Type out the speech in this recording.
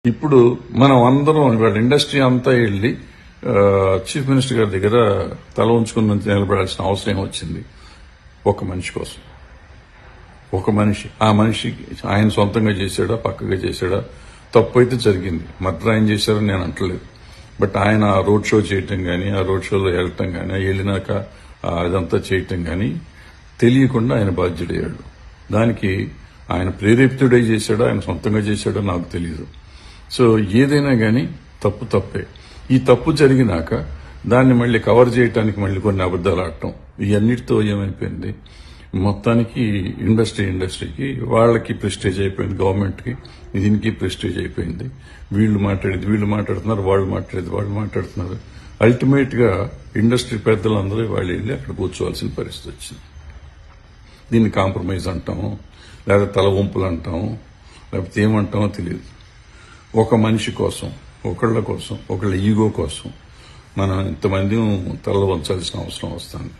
ఇప్పుడు మనం అందరం ఇవాళ ఇండస్ట్రీ అంతా వెళ్లి చీఫ్ మినిస్టర్ గారి దగ్గర తల ఉంచుకుని నిలబడాల్సిన అవసరం వచ్చింది. ఒక మనిషి కోసం, ఒక మనిషి. ఆ మనిషికి ఆయన సొంతంగా చేశాడా, పక్కగా చేశాడా, తప్పు అయితే జరిగింది. మర్డర్ ఆయన చేశారని నేను అంటలేదు. బట్ ఆయన రోడ్ షో చేయటం గానీ, ఆ రోడ్ షోలో వెళ్ళటం గానీ, వెళ్ళినాక అదంతా చేయటం గానీ తెలియకుండా ఆయన బాధ్యుడయ్యాడు. దానికి ఆయన ప్రేరేపితుడై చేశాడా, ఆయన సొంతంగా చేశాడో నాకు తెలియదు. సో ఏదైనా గానీ తప్పు తప్పే. ఈ తప్పు జరిగినాక దాన్ని మళ్ళీ కవర్ చేయడానికి మళ్ళీ కొన్ని అబద్దాలు ఆడటం, ఇవన్నిటితో ఏమైపోయింది, మొత్తానికి ఇండస్ట్రీకి వాళ్ళకి ప్రెస్టేజ్ అయిపోయింది, గవర్నమెంట్కి దీనికి ప్రెస్టేజ్ అయిపోయింది. వీళ్ళు మాట్లాడుతున్నారు, వాళ్ళు మాట్లాడుతున్నారు. అల్టిమేట్ గా ఇండస్ట్రీ పెద్దలందరూ వాళ్ళు వెళ్ళి అక్కడ కూర్చోవాల్సిన పరిస్థితి వచ్చింది. దీన్ని కాంప్రమైజ్ అంటాము, లేదా తల వంపులు అంటాము, లేకపోతే ఏమంటామో తెలియదు. ఒక మనిషి కోసం, ఒకళ్ళ ఈగో కోసం మనం ఇంతమంది తల వంచాల్సిన అవసరం వస్తుంది.